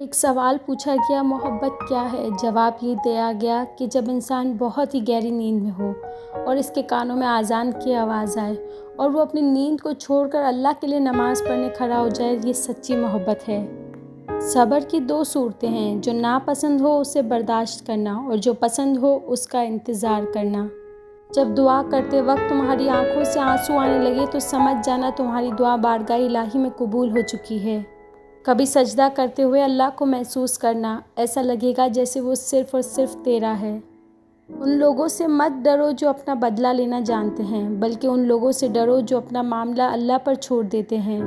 ایک سوال پوچھا گیا، محبت کیا ہے؟ جواب یہ دیا گیا کہ جب انسان بہت ہی گہری نیند میں ہو اور اس کے کانوں میں اذان کی آواز آئے اور وہ اپنی نیند کو چھوڑ کر اللہ کے لیے نماز پڑھنے کھڑا ہو جائے، یہ سچی محبت ہے۔ صبر کی دو صورتیں ہیں، جو ناپسند ہو اسے برداشت کرنا اور جو پسند ہو اس کا انتظار کرنا۔ جب دعا کرتے وقت تمہاری آنکھوں سے آنسو آنے لگے تو سمجھ جانا تمہاری دعا بارگاہ الہی میں قبول ہو چکی ہے۔ کبھی سجدہ کرتے ہوئے اللہ کو محسوس کرنا، ایسا لگے گا جیسے وہ صرف اور صرف تیرا ہے۔ ان لوگوں سے مت ڈرو جو اپنا بدلہ لینا جانتے ہیں، بلکہ ان لوگوں سے ڈرو جو اپنا معاملہ اللہ پر چھوڑ دیتے ہیں۔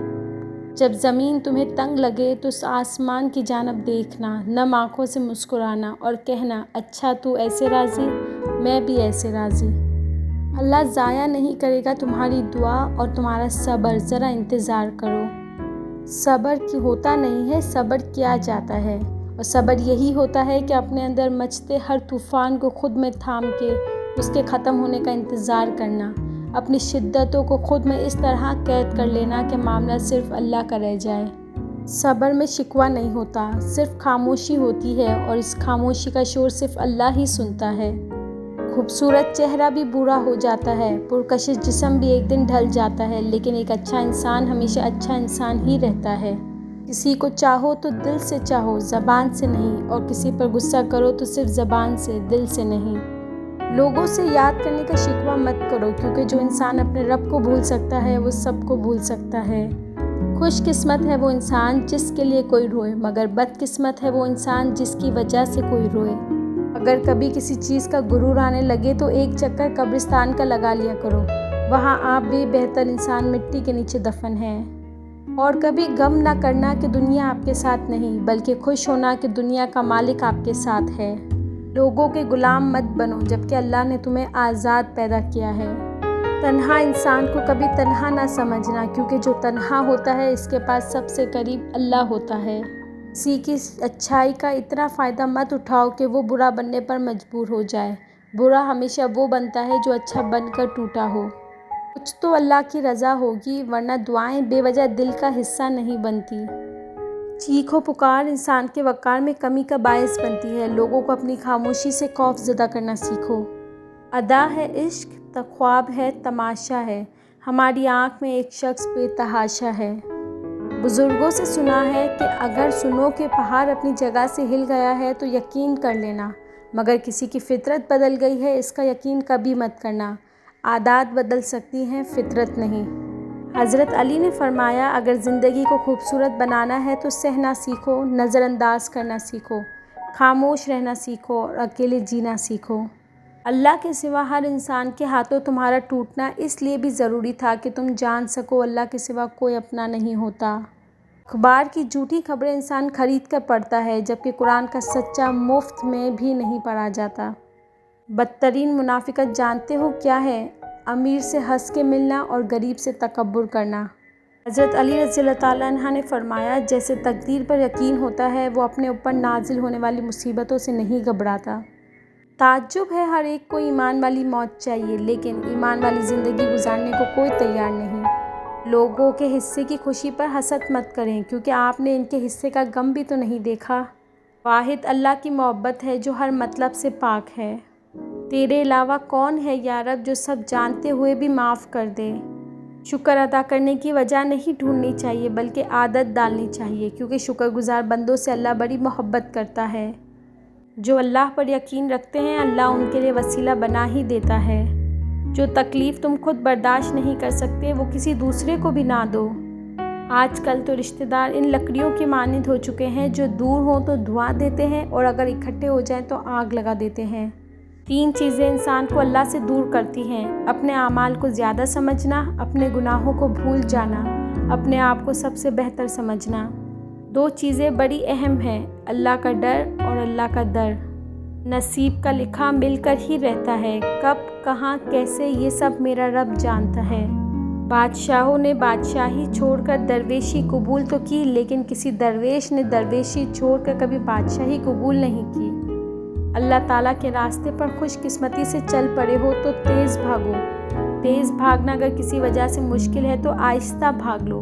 جب زمین تمہیں تنگ لگے تو اس آسمان کی جانب دیکھنا، نم آنکھوں سے مسکرانا اور کہنا، اچھا تو ایسے راضی، میں بھی ایسے راضی۔ اللہ ضائع نہیں کرے گا تمہاری دعا اور تمہارا صبر، ذرا انتظار کرو۔ صبر کی ہوتا نہیں ہے، صبر کیا جاتا ہے، اور صبر یہی ہوتا ہے کہ اپنے اندر مچتے ہر طوفان کو خود میں تھام کے اس کے ختم ہونے کا انتظار کرنا، اپنی شدتوں کو خود میں اس طرح قید کر لینا کہ معاملہ صرف اللہ کا رہ جائے۔ صبر میں شکوہ نہیں ہوتا، صرف خاموشی ہوتی ہے، اور اس خاموشی کا شور صرف اللہ ہی سنتا ہے۔ خوبصورت چہرہ بھی برا ہو جاتا ہے، پرکشش جسم بھی ایک دن ڈھل جاتا ہے، لیکن ایک اچھا انسان ہمیشہ اچھا انسان ہی رہتا ہے۔ کسی کو چاہو تو دل سے چاہو، زبان سے نہیں، اور کسی پر غصہ کرو تو صرف زبان سے، دل سے نہیں۔ لوگوں سے یاد کرنے کا شکوہ مت کرو، کیونکہ جو انسان اپنے رب کو بھول سکتا ہے وہ سب کو بھول سکتا ہے۔ خوش قسمت ہے وہ انسان جس کے لیے کوئی روئے، مگر بد قسمت ہے وہ انسان جس کی وجہ سے کوئی روئے۔ اگر کبھی کسی چیز کا غرور آنے لگے تو ایک چکر قبرستان کا لگا لیا کرو، وہاں آپ بھی بہتر انسان مٹی کے نیچے دفن ہیں۔ اور کبھی غم نہ کرنا کہ دنیا آپ کے ساتھ نہیں، بلکہ خوش ہونا کہ دنیا کا مالک آپ کے ساتھ ہے۔ لوگوں کے غلام مت بنو جبکہ اللہ نے تمہیں آزاد پیدا کیا ہے۔ تنہا انسان کو کبھی تنہا نہ سمجھنا، کیونکہ جو تنہا ہوتا ہے اس کے پاس سب سے قریب اللہ ہوتا ہے۔ کسی کی اچھائی کا اتنا فائدہ مت اٹھاؤ کہ وہ برا بننے پر مجبور ہو جائے۔ برا ہمیشہ وہ بنتا ہے جو اچھا بن کر ٹوٹا ہو۔ کچھ تو اللہ کی رضا ہوگی، ورنہ دعائیں بے وجہ دل کا حصہ نہیں بنتی۔ چیخ و پکار انسان کے وقار میں کمی کا باعث بنتی ہے۔ لوگوں کو اپنی خاموشی سے خوف زدہ کرنا سیکھو۔ ادا ہے عشق، خواب ہے، تماشا ہے، ہماری آنکھ میں ایک شخص بے تحاشا ہے۔ بزرگوں سے سنا ہے کہ اگر سنو کہ پہاڑ اپنی جگہ سے ہل گیا ہے تو یقین کر لینا، مگر کسی کی فطرت بدل گئی ہے اس کا یقین کبھی مت کرنا۔ عادات بدل سکتی ہیں، فطرت نہیں۔ حضرت علی نے فرمایا، اگر زندگی کو خوبصورت بنانا ہے تو سہنا سیکھو، نظر انداز کرنا سیکھو، خاموش رہنا سیکھو اور اکیلے جینا سیکھو۔ اللہ کے سوا ہر انسان کے ہاتھوں تمہارا ٹوٹنا اس لیے بھی ضروری تھا کہ تم جان سکو اللہ کے سوا کوئی اپنا نہیں ہوتا۔ اخبار کی جھوٹی خبریں انسان خرید کر پڑھتا ہے، جبکہ قرآن کا سچا مفت میں بھی نہیں پڑھا جاتا۔ بدترین منافقت جانتے ہو کیا ہے؟ امیر سے ہنس کے ملنا اور غریب سے تکبر کرنا۔ حضرت علی رضی اللہ تعالیٰ عنہ نے فرمایا، جیسے تقدیر پر یقین ہوتا ہے وہ اپنے اوپر نازل ہونے والی مصیبتوں سے نہیں گھبراتا۔ تعجب ہے، ہر ایک کو ایمان والی موت چاہیے، لیکن ایمان والی زندگی گزارنے کو کوئی تیار نہیں۔ لوگوں کے حصے کی خوشی پر حسد مت کریں، کیونکہ آپ نے ان کے حصے کا غم بھی تو نہیں دیکھا۔ واحد اللہ کی محبت ہے جو ہر مطلب سے پاک ہے۔ تیرے علاوہ کون ہے یا رب جو سب جانتے ہوئے بھی معاف کر دے؟ شکر ادا کرنے کی وجہ نہیں ڈھونڈنی چاہیے، بلکہ عادت ڈالنی چاہیے، کیونکہ شکر گزار بندوں سے اللہ بڑی محبت کرتا ہے۔ جو اللہ پر یقین رکھتے ہیں اللہ ان کے لیے وسیلہ بنا ہی دیتا ہے۔ جو تکلیف تم خود برداشت نہیں کر سکتے وہ کسی دوسرے کو بھی نہ دو۔ آج کل تو رشتہ دار ان لکڑیوں کے مانند ہو چکے ہیں جو دور ہوں تو دھواں دیتے ہیں اور اگر اکٹھے ہو جائیں تو آگ لگا دیتے ہیں۔ 3 چیزیں انسان کو اللہ سے دور کرتی ہیں: اپنے اعمال کو زیادہ سمجھنا، اپنے گناہوں کو بھول جانا، اپنے آپ کو سب سے بہتر سمجھنا۔ 2 چیزیں بڑی اہم ہیں: اللہ کا ڈر اور اللہ کا در۔ نصیب کا لکھا مل کر ہی رہتا ہے، کب، کہاں، کیسے، یہ سب میرا رب جانتا ہے۔ بادشاہوں نے بادشاہی چھوڑ کر درویشی قبول تو کی، لیکن کسی درویش نے درویشی چھوڑ کر کبھی بادشاہی قبول نہیں کی۔ اللہ تعالیٰ کے راستے پر خوش قسمتی سے چل پڑے ہو تو تیز بھاگو۔ تیز بھاگنا اگر کسی وجہ سے مشکل ہے تو آہستہ بھاگ لو۔